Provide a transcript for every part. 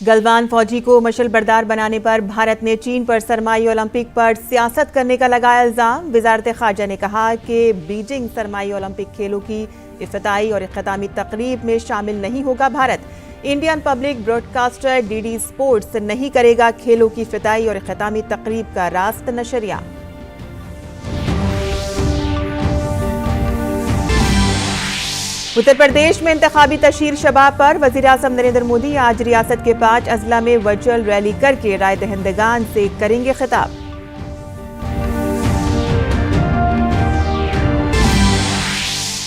गलवान फौजी को मशल बरदार बनाने पर भारत ने चीन पर सरमाई ओलंपिक पर सियासत करने का लगाया इल्जाम। वजारत खारजा ने कहा कि बीजिंग सरमाई ओलंपिक खेलों की इफ्तिताई और इख्तितामी तकरीब में शामिल नहीं होगा Bharat. Indian public broadcaster DD sports नहीं करेगा खेलों की इफ्तिताई और इख्तितामी तकरीब का रास्त नशरिया। उत्तर प्रदेश में इंतखाबी तशहीर शबाब पर वज़ीर आज़म नरेंद्र मोदी आज रियासत के 5 अजला में वर्चुअल रैली करके राय दहिंदगान से करेंगे खिताब।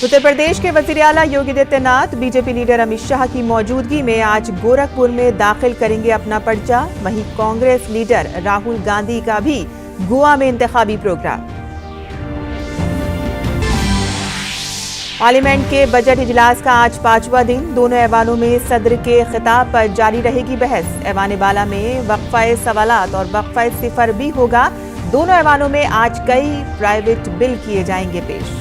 उत्तर प्रदेश के वज़ीर आला योगी आदित्यनाथ बीजेपी लीडर अमित शाह की मौजूदगी में आज गोरखपुर में दाखिल करेंगे अपना पर्चा। वहीं कांग्रेस लीडर राहुल गांधी का भी गोवा में इंतखाबी प्रोग्राम। पार्लियामेंट के बजट इजलास का आज 5वां दिन। दोनों ऐवानों में सदर के खिताब पर जारी रहेगी बहस। ऐवान बाला में वक्फा सवालात और वक्फा सिफर भी होगा। दोनों ऐवानों में आज कई प्राइवेट बिल किए जाएंगे पेश।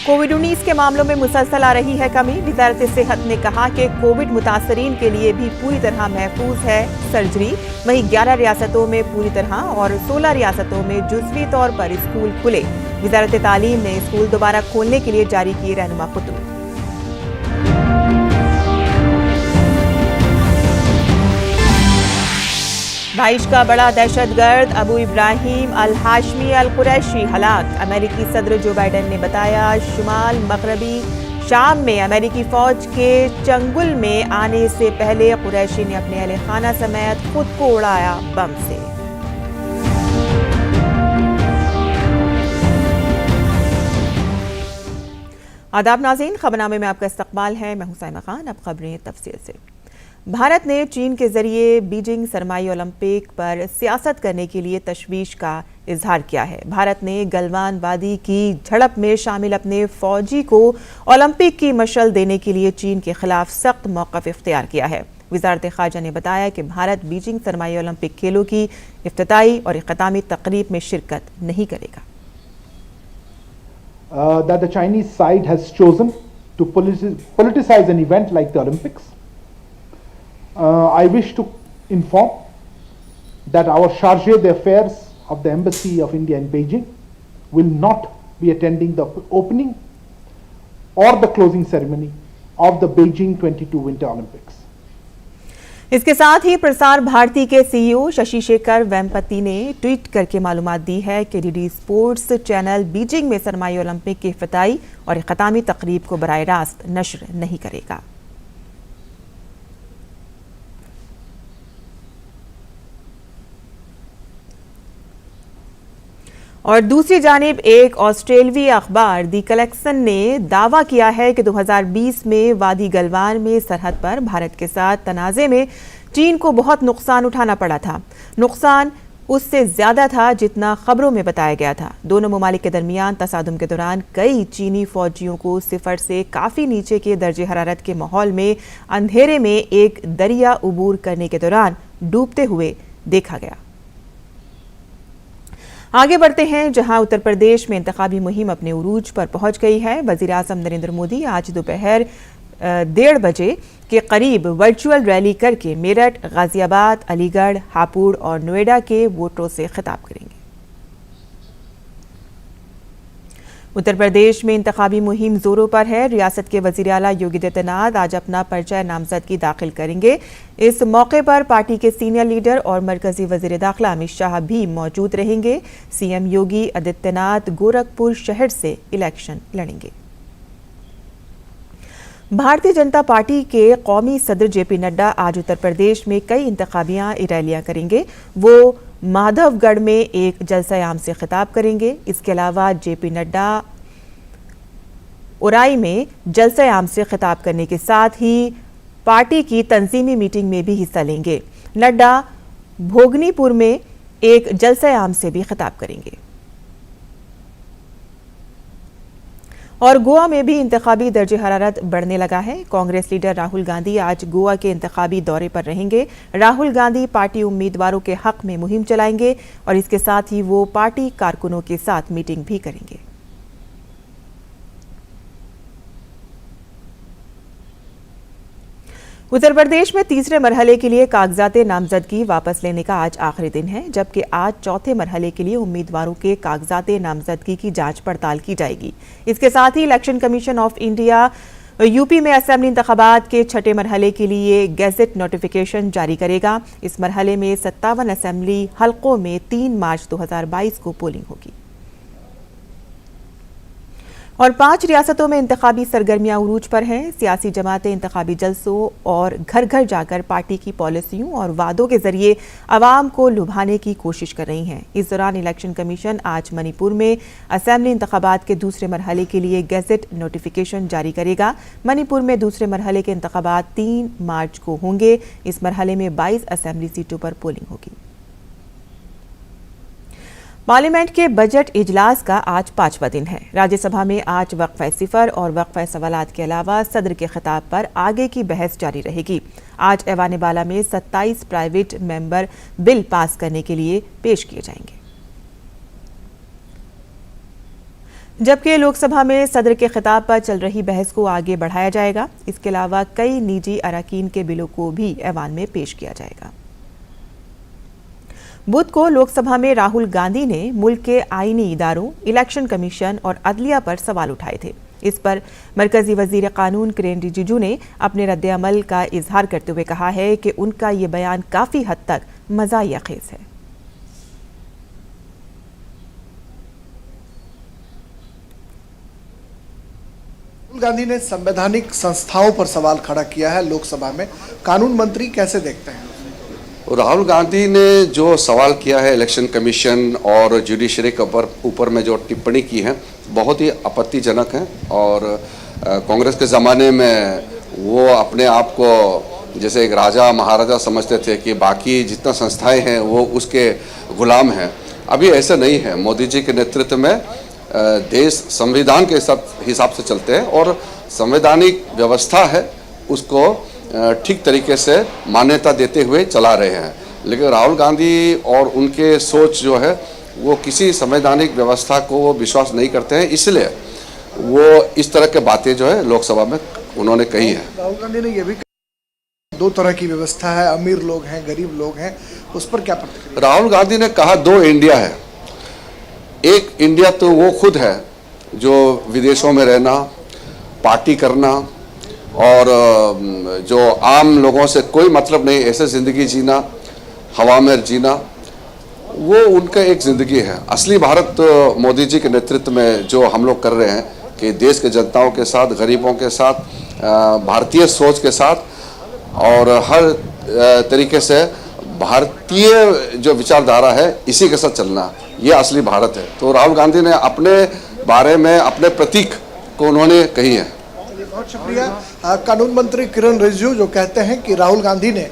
कोविड-19 के मामलों में मुसलसल आ रही है कमी। वजारत सेहत ने कहा कि कोविड मुतासरीन के लिए भी पूरी तरह महफूज है सर्जरी। वहीं 11 रियासतों में पूरी तरह और 16 रियासतों में जुज़वी तौर पर स्कूल खुले। वजारत तालीम ने स्कूल दोबारा खोलने के लिए जारी किए रहनुमा खुतूत। दाइश का बड़ा दहशतगर्द अबू इब्राहिम अल हाशमी अल कुरैशी हलाक। अमेरिकी सदर जो बाइडेन ने बताया शुमाल मगरबी शाम में अमेरिकी फौज के चंगुल में आने से पहले कुरैशी ने अपने अहले खाना समेत खुद को उड़ाया बम से। आदाब नाज़रीन, खबरनामे में आपका इस्तकबाल है। मैं हूं साइमा खान। अब खबरें तफसील से। भारत ने चीन के जरिए बीजिंग सरमाई ओलंपिक पर सियासत करने के लिए तशवीश का इजहार किया है। भारत ने गलवान वादी की झड़प में शामिल अपने फौजी को ओलंपिक की मशल देने के लिए चीन के खिलाफ सख्त मौक़िफ़ इख्तियार किया है। वज़ारत ख़ारजा ने बताया कि भारत बीजिंग सरमाई ओलंपिक खेलों की इफ्तिताई और इख्तितामी तकरीब में शिरकत नहीं करेगा। That the Chinese side has chosen to politicize an event like the Olympics. I wish to inform that our Chargé d'Affaires of the Embassy of India in Beijing will not be attending the opening or the closing ceremony of the Beijing 22 Winter Olympics. इसके साथ ही प्रसार भारती के CEO Shashi Shekhar Vempati ने tweet करके मालूमात दी है कि DD sports channel Beijing में सरमाई Olympic की इफ्तिताई और इख्तितामी तकरीब को बराह रास्त नश्र नहीं करेगा। और दूसरी जानिब एक ऑस्ट्रेलवी अखबार दी कलेक्शन ने दावा किया है कि 2020 में वादी गलवान में सरहद पर भारत के साथ तनाज़े में चीन को बहुत नुकसान उठाना पड़ा था। नुकसान उससे ज़्यादा था जितना खबरों में बताया गया था। दोनों ममालिक के दरमियान तसादुम के दौरान कई चीनी फौजियों को सिफर से काफ़ी नीचे के दर्जे हरारत के माहौल में अंधेरे में एक दरिया उबूर करने के दौरान डूबते हुए देखा गया। आगे बढ़ते हैं, जहां उत्तर प्रदेश में इंतखाबी मुहिम अपने उरूज पर पहुंच गई है। वज़ीर आज़म नरेंद्र मोदी आज दोपहर 1:30 बजे के करीब वर्चुअल रैली करके मेरठ, गाजियाबाद, अलीगढ़, हापुड़ और नोएडा के वोटरों से खिताब करेंगे। उत्तर प्रदेश में इंतखाबी मुहिम जोरों पर है। रियासत के वज़ीर आला योगी आदित्यनाथ आज अपना पर्चा नामजदगी दाखिल करेंगे। इस मौके पर पार्टी के सीनियर लीडर और मरकजी वज़ीर दाखिला अमित शाह भी मौजूद रहेंगे। सीएम योगी आदित्यनाथ गोरखपुर शहर से इलेक्शन लड़ेंगे। भारतीय जनता पार्टी के कौमी सदर जेपी नड्डा आज उत्तर प्रदेश में कई इंतखाबियां रैलियां करेंगे। वो माधवगढ़ में एक जलसा आम से खिताब करेंगे। इसके अलावा जेपी नड्डा उराई में जलसा आम से खिताब करने के साथ ही पार्टी की तंजीमी मीटिंग में भी हिस्सा लेंगे। नड्डा भोगनीपुर में एक जलसा आम से भी खिताब करेंगे। और गोवा में भी इंतखाबी दर्जे हरारत बढ़ने लगा है। कांग्रेस लीडर राहुल गांधी आज गोवा के इंतखाबी दौरे पर रहेंगे। राहुल गांधी पार्टी उम्मीदवारों के हक में मुहिम चलाएंगे और इसके साथ ही वो पार्टी कारकुनों के साथ मीटिंग भी करेंगे। उत्तर प्रदेश में तीसरे मरहले के लिए कागजात नामजदगी वापस लेने का आज आखिरी दिन है, जबकि आज चौथे मरहले के लिए उम्मीदवारों के कागजात नामजदगी की जांच पड़ताल की जाएगी। इसके साथ ही election commission of India UP में असेंबली इंतखाबात के छठे मरहले के लिए गैजेट नोटिफिकेशन जारी करेगा। इस मरहले में 57 असेंबली हलकों में 3 मार्च 2022 को पोलिंग होगी और 5 रियासतों में इंतखाबी सरगर्मियां उरूज पर हैं। सियासी जमातें इंतखाबी जलसों और घर घर जाकर पार्टी की पॉलिसियों और वादों के जरिए आवाम को लुभाने की कोशिश कर रही हैं। इस दौरान इलेक्शन कमीशन आज मणिपुर में असेंबली इंतखाबात के दूसरे मरहले के लिए गैजेट नोटिफिकेशन जारी करेगा। मणिपुर में दूसरे मरहले के इंतखाबात 3 मार्च को होंगे। इस मरहले में 22 असेंबली सीटों पर पोलिंग होगी। पार्लियामेंट के बजट इजलास का आज 5वां दिन है। राज्यसभा में आज वक्फे सिफर और वक्फे सवालात के अलावा सदर के खिताब पर आगे की बहस जारी रहेगी। आज ऐवान बाला में 27 प्राइवेट मेंबर बिल पास करने के लिए पेश किए जाएंगे, जबकि लोकसभा में सदर के खिताब पर चल रही बहस को आगे बढ़ाया जाएगा। इसके अलावा कई निजी अराकीन के बिलों को भी ऐवान में पेश किया जाएगा। बुध को लोकसभा में राहुल गांधी ने मुल्क के आईनी इदारों, इलेक्शन कमीशन और अदलिया पर सवाल उठाए थे। इस पर मरकजी वजीर कानून किरेन रिजिजू ने अपने रद्द-ए-अमल का इजहार करते हुए कहा है कि उनका ये बयान काफी हद तक मज़ाहिया खेज है। राहुल गांधी ने संवैधानिक संस्थाओं पर सवाल खड़ा किया है लोकसभा में, कानून मंत्री कैसे देखते हैं? राहुल गांधी ने जो सवाल किया है इलेक्शन कमीशन और जुडिशरी के ऊपर में जो टिप्पणी की है बहुत ही आपत्तिजनक है। और कांग्रेस के ज़माने में वो अपने आप को जैसे एक राजा महाराजा समझते थे कि बाकी जितना संस्थाएं हैं वो उसके गुलाम हैं। अभी ऐसा नहीं है। मोदी जी के नेतृत्व में देश संविधान के हिसाब से चलते हैं और संवैधानिक व्यवस्था है उसको ठीक तरीके से मान्यता देते हुए चला रहे हैं। लेकिन राहुल गांधी और उनके सोच जो है वो किसी संवैधानिक व्यवस्था को वो विश्वास नहीं करते हैं, इसलिए वो इस तरह के बातें जो है लोकसभा में उन्होंने कही है। राहुल गांधी ने ये भी कहा 2 तरह की व्यवस्था है, अमीर लोग हैं, गरीब लोग हैं, उस पर क्या प्रतिक्रिया? राहुल गांधी ने कहा 2 इंडिया है। एक इंडिया तो वो खुद है जो विदेशों में रहना, पार्टी करना और जो आम लोगों से कोई मतलब नहीं ऐसे ज़िंदगी जीना, हवा में जीना, वो उनका एक ज़िंदगी है। असली भारत तो मोदी जी के नेतृत्व में जो हम लोग कर रहे हैं कि देश के जनताओं के साथ, गरीबों के साथ, भारतीय सोच के साथ और हर तरीके से भारतीय जो विचारधारा है इसी के साथ चलना, ये असली भारत है। तो राहुल गांधी ने अपने बारे में अपने प्रतीक को उन्होंने कही है। बहुत शुक्रिया। कानून मंत्री किरेन रिजिजू जो कहते हैं कि राहुल गांधी ने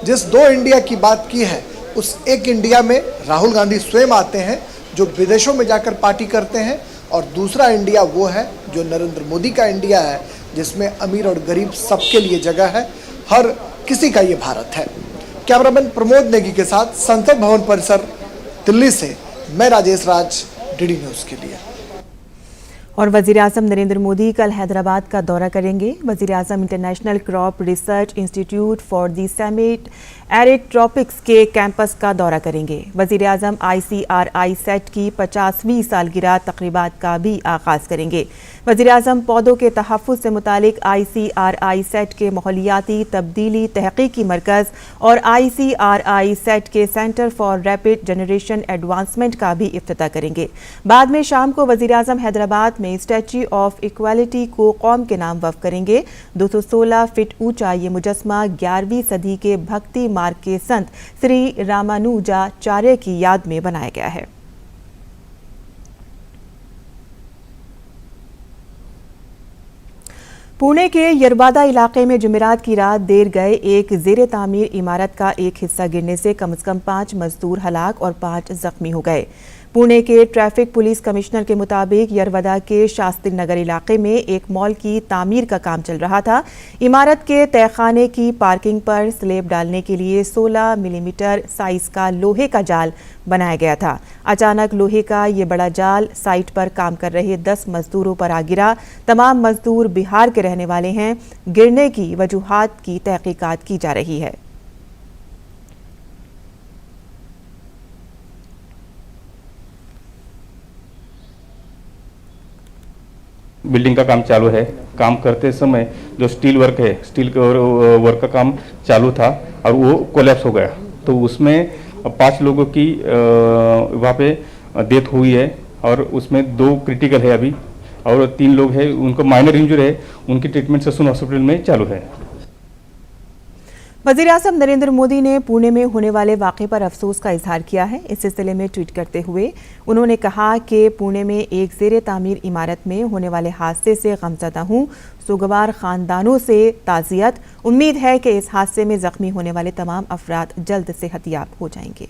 जिस 2 इंडिया की बात की है उस एक इंडिया में राहुल गांधी स्वयं आते हैं जो विदेशों में जाकर पार्टी करते हैं, और दूसरा इंडिया वो है जो नरेंद्र मोदी का इंडिया है जिसमें अमीर और गरीब सबके लिए जगह है, हर किसी का ये भारत है। कैमरामैन प्रमोद नेगी के साथ संसद भवन परिसर दिल्ली से मैं राजेश राज, डीडी न्यूज़ के लिए। और वज़ीर-ए-आज़म नरेंद्र मोदी कल हैदराबाद का दौरा करेंगे। वज़ीर-ए-आज़म International Crop Research Institute for the Semi Arid Tropics के कैंपस का दौरा करेंगे। वज़ीर-ए-आज़म ICRI सेट की 50वीं सालगिरह तक़रीबात का भी आगाज़ करेंगे। वज़ीर-ए-आज़म पौधों के तहफ़्फ़ुज़ से मुतालिक ICRI सेट के माहौलियाती तब्दीली तहक़ीक़ी मरकज़ और ICRI सेट के centre for rapid generation advancement का भी इफ्तिताह करेंगे। बाद में शाम को वज़ीर-ए-आज़म हैदराबाद में स्टैच्यू ऑफ इक्वालिटी को कौम के नाम वक्फ करेंगे। 216 फीट ऊंचा ये मुजस्मा 11वीं सदी के भक्ति मार्ग के संत श्री रामानुजाचार्य की याद में बनाया गया है। पुणे के यरवादा इलाके में जुमेरात की रात देर गए एक ज़ेरे तामीर इमारत का एक हिस्सा गिरने से कम 5 मजदूर हलाक और 5 जख्मी हो गए। पुणे के ट्रैफिक पुलिस कमिश्नर के मुताबिक यरवदा के शास्त्री नगर इलाके में एक मॉल की तामीर का काम चल रहा था। इमारत के तहखाने की पार्किंग पर स्लैब डालने के लिए 16 मिलीमीटर साइज का लोहे का जाल बनाया गया था। अचानक लोहे का ये बड़ा जाल साइट पर काम कर रहे 10 मजदूरों पर आ गिरा। तमाम मजदूर बिहार के रहने वाले हैं। गिरने की वजूहात की तहकीकात की जा रही है। बिल्डिंग का काम चालू है। काम करते समय जो स्टील वर्क है, स्टील का वर्क का काम चालू था और वो कोलैप्स हो गया, तो उसमें 5 लोगों की वहाँ पे डेथ हुई है और उसमें 2 क्रिटिकल है अभी और 3 लोग हैं उनको माइनर इंजरी है। उनकी ट्रीटमेंट ससून हॉस्पिटल में चालू है। वज़ीर-ए-आज़म नरेंद्र मोदी ने पुणे में होने वाले वाक़े पर अफसोस का इजहार किया है। इस सिलसिले में ट्वीट करते हुए उन्होंने कहा कि पुणे में एक ज़ेरे तामीर इमारत में होने वाले हादसे से गमज़दा हूँ। सुगवार ख़ानदानों से ताज़ियत। उम्मीद है कि इस हादसे में ज़ख्मी होने वाले तमाम अफराद जल्द सेहतयाब हो जाएंगे।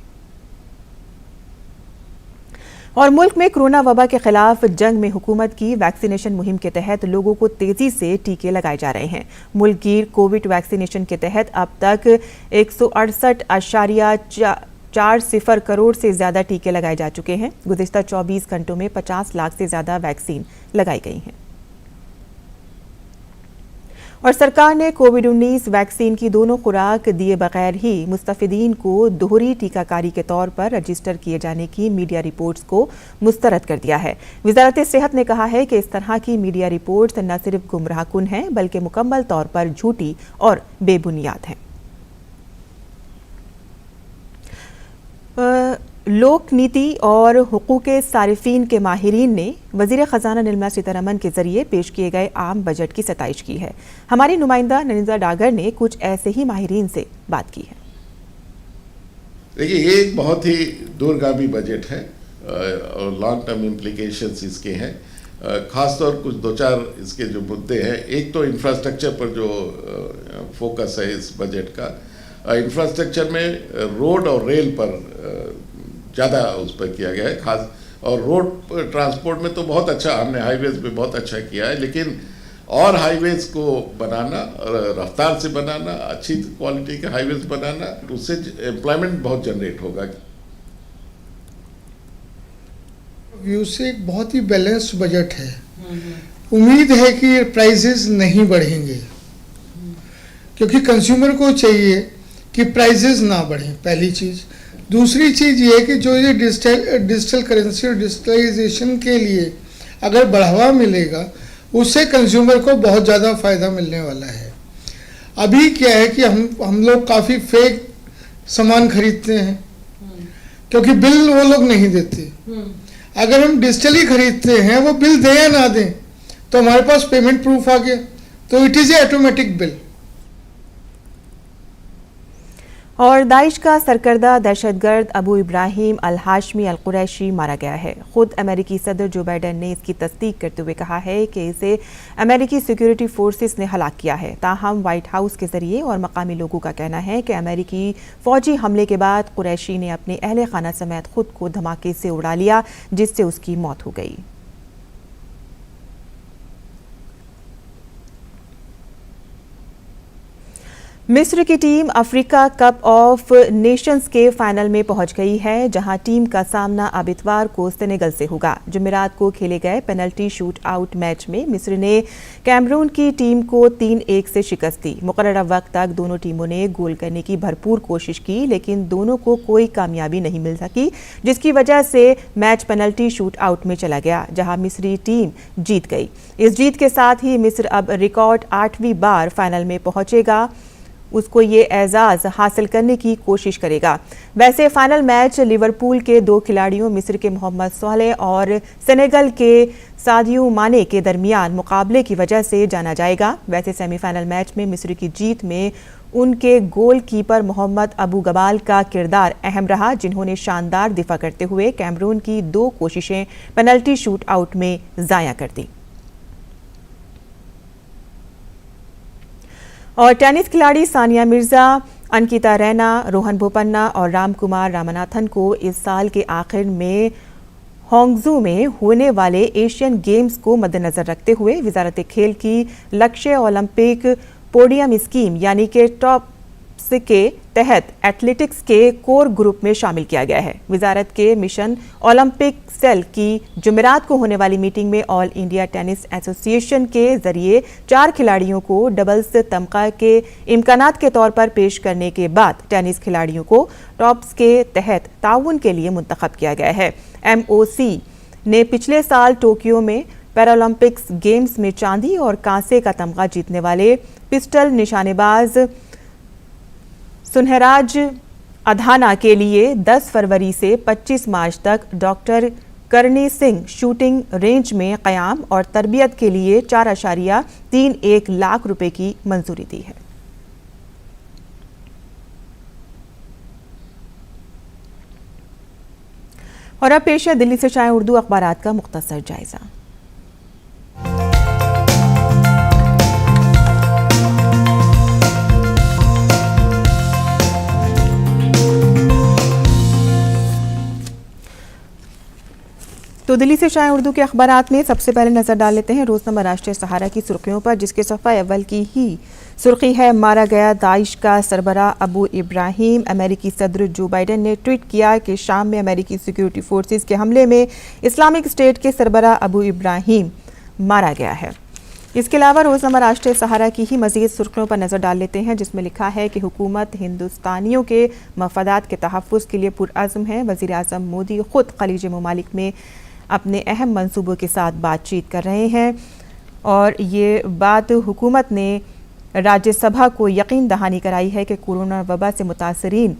और मुल्क में कोरोना वबा के खिलाफ जंग में हुकूमत की वैक्सीनेशन मुहिम के तहत लोगों को तेजी से टीके लगाए जा रहे हैं। मुल्क गिर कोविड वैक्सीनेशन के तहत अब तक 168.40 करोड़ से ज्यादा टीके लगाए जा चुके हैं। गुज़िश्ता 24 घंटों में 50 लाख से ज्यादा वैक्सीन लगाई गई हैं। और सरकार ने कोविड-19 वैक्सीन की दोनों खुराक दिए बगैर ही मुस्तफिदीन को दोहरी टीकाकारी के तौर पर रजिस्टर किए जाने की मीडिया रिपोर्ट्स को मुस्तरद कर दिया है। वज़ारत सेहत ने कहा है कि इस तरह की मीडिया रिपोर्ट्स न सिर्फ गुमराहकुन हैं बल्कि मुकम्मल तौर पर झूठी और बेबुनियाद हैं। लोक नीति और हुकूक सारिफीन के माहिरीन ने वज़ीर ख़जाना निर्मला सीतारमण के जरिए पेश किए गए आम बजट की सताइश की है। हमारी नुमाइंदा ननिंदा डागर ने कुछ ऐसे ही माहिरीन से बात की है। देखिए, ये एक बहुत ही दूरगामी बजट है और लॉन्ग टर्म इम्प्लीकेशंस इसके हैं। खासतौर कुछ 2-4 इसके जो मुद्दे हैं। एक तो इंफ्रास्ट्रक्चर पर जो फोकस है इस बजट का। इंफ्रास्ट्रक्चर में रोड और रेल पर ज़्यादा उस पर किया गया है खास, और रोड ट्रांसपोर्ट में तो बहुत अच्छा, हमने हाईवेज पे बहुत अच्छा किया है, लेकिन और हाईवेज को बनाना, रफ्तार से बनाना, अच्छी क्वालिटी के हाईवेज बनाना, उससे एम्प्लॉयमेंट बहुत जनरेट होगा। व्यू से एक बहुत ही बैलेंस्ड बजट है। उम्मीद है कि प्राइसेस नहीं बढ़ेंगे क्योंकि कंज्यूमर को चाहिए कि प्राइसेस ना बढ़ें, पहली चीज़। दूसरी चीज़ ये है कि जो ये डिजिटल करेंसी और डिजिटलाइजेशन के लिए अगर बढ़ावा मिलेगा उससे कंज्यूमर को बहुत ज़्यादा फ़ायदा मिलने वाला है। अभी क्या है कि हम लोग काफ़ी फेक सामान खरीदते हैं क्योंकि बिल वो लोग नहीं देते। अगर हम डिजिटली खरीदते हैं, वो बिल दें या ना दें, तो हमारे पास पेमेंट प्रूफ आ गया, तो it is a automatic bill. और दाइश का सरकर्दा दहशतगर्द अबू इब्राहिम अल हाशमी अल कुरैशी मारा गया है। खुद अमेरिकी सदर जो बाइडेन ने इसकी तस्दीक करते हुए कहा है कि इसे अमेरिकी सिक्योरिटी फोर्सेस ने हलाक किया है। ताहम व्हाइट हाउस के जरिए और मकामी लोगों का कहना है कि अमेरिकी फौजी हमले के बाद कुरैशी ने अपने अहले खाना समेत खुद को धमाके से उड़ा लिया, जिससे उसकी मौत हो गई। मिस्र की team Africa cup of Nations के फाइनल में पहुंच गई है, जहां टीम का सामना अब इतवार को सेनेगल से होगा। जुमेरात को खेले गए पेनल्टी शूट आउट मैच में मिस्र ने कैमरून की टीम को 3-1 से शिकस्त दी। मुकर्ररा वक्त तक दोनों टीमों ने गोल करने की भरपूर कोशिश की, लेकिन दोनों को कोई कामयाबी नहीं मिल सकी, जिसकी वजह से मैच पेनल्टी शूट आउट में चला गया, जहां मिस्री टीम जीत गई। इस जीत के साथ ही मिस्र अब रिकॉर्ड 8वीं बार फाइनल में पहुंचेगा। उसको ये एजाज़ हासिल करने की कोशिश करेगा। वैसे फाइनल मैच लिवरपूल के 2 खिलाड़ियों मिस्र के मोहम्मद सोलेह और सेनेगल के सादियो माने के दरमियान मुकाबले की वजह से जाना जाएगा। वैसे सेमीफाइनल मैच में मिस्र की जीत में उनके गोलकीपर मोहम्मद अबू गबाल का किरदार अहम रहा, जिन्होंने शानदार दिफा करते हुए कैमरून की 2 कोशिशें पेनल्टी शूट आउट में ज़ाया कर दी। और टेनिस खिलाड़ी सानिया मिर्जा, अंकिता रैना, रोहन बोपन्ना और रामकुमार रामनाथन को इस साल के आखिर में होंगजू में होने वाले एशियन गेम्स को मद्देनजर रखते हुए वजारत खेल की लक्ष्य ओलंपिक पोडियम स्कीम यानी कि टॉप्स के तहत एथलेटिक्स के कोर ग्रुप में शामिल किया गया है। वजारत के मिशन ओलंपिक सेल की जुमेरात को होने वाली मीटिंग में ऑल इंडिया टेनिस एसोसिएशन के जरिए 4 खिलाड़ियों को डबल्स तमगा के इम्कानात के तौर पर पेश करने के बाद टेनिस खिलाड़ियों को टॉप्स के तहत ताउन के लिए मुंतखब किया गया है। MOC ने पिछले साल टोक्यो में पैरालंपिक्स गेम्स में चांदी और कांसे का तमगा जीतने वाले पिस्टल निशानेबाज सुनहराज अधाना के लिए 10 फरवरी से 25 मार्च तक doctor Karni Singh shooting range में क़याम और तरबियत के लिए 4.31 लाख रुपए की मंजूरी दी है। और अब पेश है दिल्ली से शाये उर्दू अखबारात का मुख्तसर जायजा। तो दिल्ली से शाये उर्दू के अखबारात में सबसे पहले नजर डाल लेते हैं रोजनामा राष्ट्रीय सहारा की सुर्खियों पर, जिसके सफ़ा अव्वल की ही सुर्खी है मारा गया दाइश का सरबराह अबू इब्राहिम। अमेरिकी सदर जो बाइडन ने ट्वीट किया कि शाम में अमेरिकी सिक्योरिटी फोर्सेस के हमले में इस्लामिक स्टेट के सरबराह अबू इब्राहिम मारा गया है। इसके अलावा रोजनामा राष्ट्रीय सहारा की ही मजीद सुर्खियों पर नजर डाल लेते हैं, जिसमें लिखा है कि हुकूमत हिंदुस्तानियों के मफादात के तहफ़्फ़ुज़ के लिए पुरअज़्म है। वज़ीर आज़म मोदी खुद खलीज ममालिक में अपने अहम मंसूबों के साथ बातचीत कर रहे हैं और ये बात हुकूमत ने राज्यसभा को यकीन दहानी कराई है कि कोरोना वबा से मुतासरीन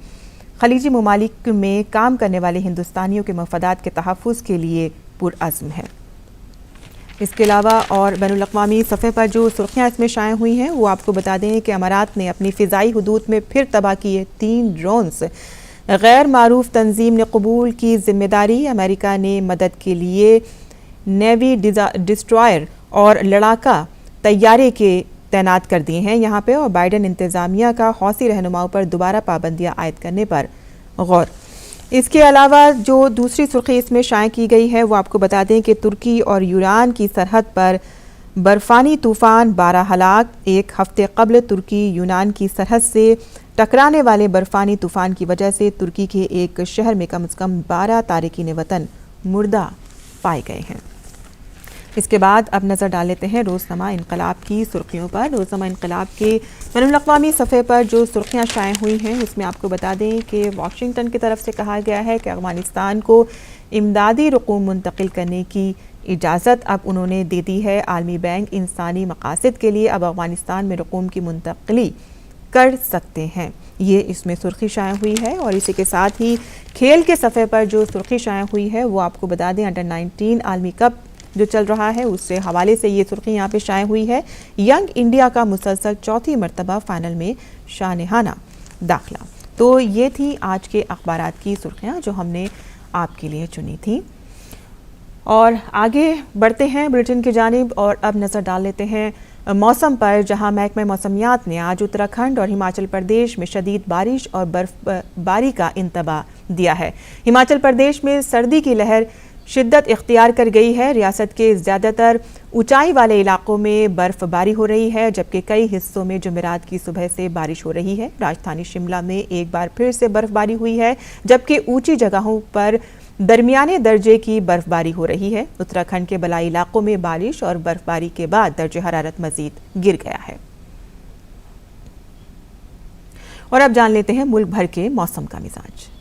खलीजी ममालिक में काम करने वाले हिंदुस्तानियों के मफादात के तहफ़्फ़ुज़ के लिए पुरअज़्म है। इसके अलावा और बैनुल-अक़वामी सफ़े पर जो सुर्खियाँ इसमें शाये हुई हैं वो आपको बता दें कि अमारात ने अपनी फ़िज़ाई हुदूद में फिर तबाह किए 3 ड्रोन्स। गैर मारूफ तंजीम ने कबूल की जिम्मेदारी। अमेरिका ने मदद के लिए नेवी डिस्ट्रॉयर और लड़ाका तैयारे के तैनात कर दिए हैं यहाँ पे, और बाइडन इंतज़ामिया का हौसी रहनुमाओं पर दोबारा पाबंदियाँ आयद करने पर गौर। इसके अलावा जो दूसरी सुर्खी इसमें शाये की गई है वो आपको बता दें कि तुर्की और यूनान की सरहद पर बर्फानी तूफ़ान 12 हलाक। 1 हफ्ते कबल तुर्की यूनान की सरहद से टकराने वाले बर्फानी तूफ़ान की वजह से तुर्की के एक शहर में कम से कम 12 तारिकीन वतन मुर्दा पाए गए हैं। इसके बाद अब नज़र डाल लेते हैं रोज़नामा इनकलाब की सुर्खियों पर। रोज़नामा इनकलाब के बैनुल-अक़वामी सफ़े पर जो सुर्खियाँ शाये हुई हैं उसमें आपको बता दें कि वाशिंगटन की तरफ से कहा गया है कि अफ़गानिस्तान को इमदादी रकूम मुंतकिल करने की इजाज़त अब उन्होंने दे दी है। आलमी बैंक इंसानी मकासद के लिए अब अफ़गानिस्तान में रकूम की मुंतकिली कर सकते हैं, ये इसमें सुर्खी शाये हुई है। और इसी के साथ ही खेल के सफ़े पर जो सुर्खी शाये हुई है वो आपको बता दें अंडर-19 आलमी कप जो चल रहा है उससे हवाले से ये सुर्खी यहाँ पे शाये हुई है। यंग इंडिया का मुसलसल 4थी मरतबा फाइनल में शानहाना दाखिला। तो ये थी आज के अखबारात की सुर्खियाँ जो हमने आपके लिए चुनी थी। और आगे बढ़ते हैं बुलेटिन की जानिब और अब नज़र डाल लेते हैं मौसम पर, जहां महकमा मौसमियात ने आज उत्तराखंड और हिमाचल प्रदेश में शदीद बारिश और बर्फबारी का इंतबाह दिया है। हिमाचल प्रदेश में सर्दी की लहर शिद्दत इख्तियार कर गई है। रियासत के ज़्यादातर ऊंचाई वाले इलाकों में बर्फबारी हो रही है, जबकि कई हिस्सों में जुमेरात की सुबह से बारिश हो रही है। राजधानी शिमला में एक बार फिर से बर्फबारी हुई है, जबकि ऊंची जगहों पर दरमियाने दर्जे की बर्फबारी हो रही है। उत्तराखंड के बलाई इलाकों में बारिश और बर्फबारी के बाद दर्जे हरारत मजीद गिर गया है। और अब जान लेते हैं मुल्क भर के मौसम का मिजाज।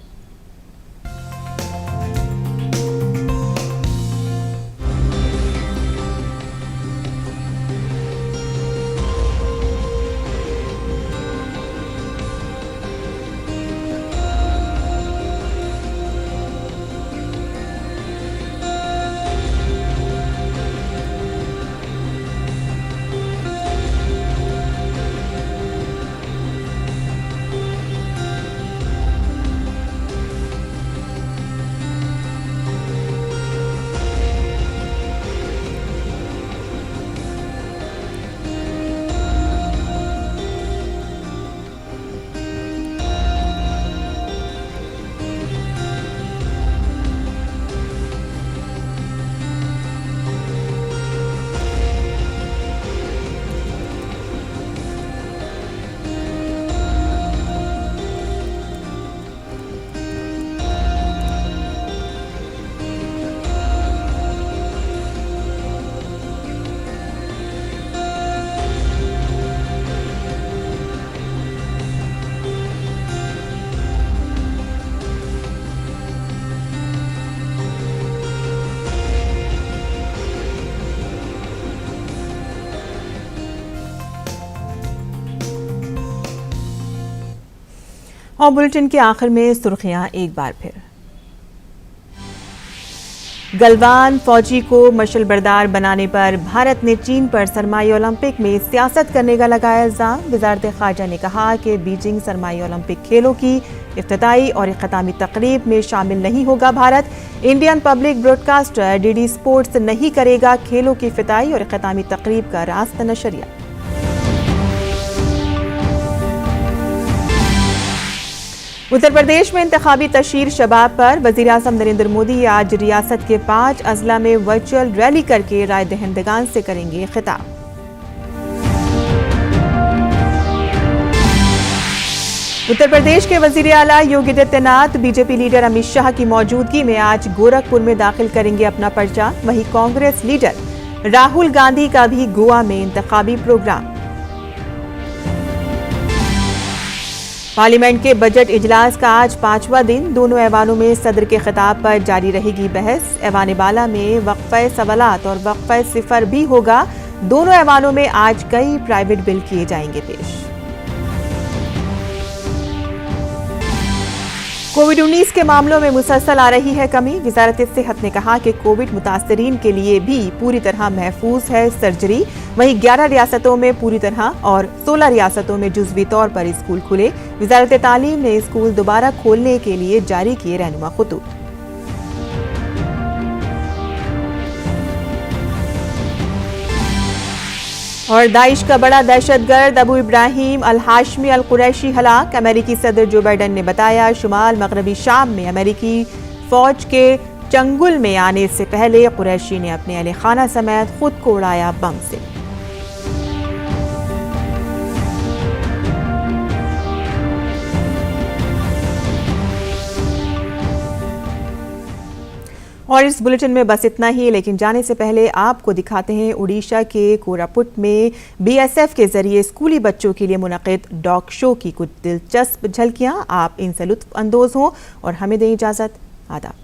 और बुलेटिन के आखिर में सुर्खियां एक बार फिर। गलवान फौजी को मशल बरदार बनाने पर भारत ने चीन पर सरमाई ओलंपिक में सियासत करने का लगाया इल्जाम। वजारत खारजा ने कहा कि बीजिंग सरमाई ओलंपिक खेलों की इफ्तिताई और इख्तितामी तकरीब में शामिल नहीं होगा Bharat. Indian public broadcaster DD sports नहीं करेगा खेलों की इफ्तिताई और इख्तितामी तकरीब का रास्त नशरिया। उत्तर प्रदेश में इंतखाबी तशहीर शबाब पर वज़ीर-ए-आज़म नरेंद्र मोदी आज रियासत के 5 अजला में वर्चुअल रैली करके राय दहिंदगान से करेंगे खिताब। उत्तर प्रदेश के वज़ीर आला योगी आदित्यनाथ बीजेपी लीडर अमित शाह की मौजूदगी में आज गोरखपुर में दाखिल करेंगे अपना पर्चा। वहीं कांग्रेस लीडर राहुल गांधी का भी गोवा में इंतखाबी प्रोग्राम। पार्लियामेंट के बजट इजलास का आज 5वां दिन। दोनों ऐवानों में सदर के खिताब पर जारी रहेगी बहस। ऐवान बाला में वक्फे सवालात और वक्फे सिफर भी होगा। दोनों ऐवानों में आज कई प्राइवेट बिल किए जाएंगे पेश। कोविड-19 के मामलों में मुसलसल आ रही है कमी। वजारत सेहत ने कहा कि कोविड मुतासरीन के लिए भी पूरी तरह महफूज है सर्जरी। वहीं 11 रियासतों में पूरी तरह और 16 रियासतों में जुज़वी तौर पर स्कूल खुले। वजारत तालीम ने स्कूल दोबारा खोलने के लिए जारी किए रहनुमा खुतूत। और दाइश का बड़ा दहशतगर्द अबू इब्राहिम अल हाशमी अल कुरैशी हलाक। अमेरिकी सदर जो बाइडन ने बताया शुमाल मगरबी शाम में अमेरिकी फौज के चंगुल में आने से पहले कुरैशी ने अपने अहले खाना समेत खुद को उड़ाया बम से। और इस बुलेटिन में बस इतना ही, लेकिन जाने से पहले आपको दिखाते हैं उड़ीसा के कोरापुट में बीएसएफ के जरिए स्कूली बच्चों के लिए मुनक़िद डॉग शो की कुछ दिलचस्प झलकियां। आप इनसे लुत्फ अंदोज हों और हमें दें इजाज़त। आदाब।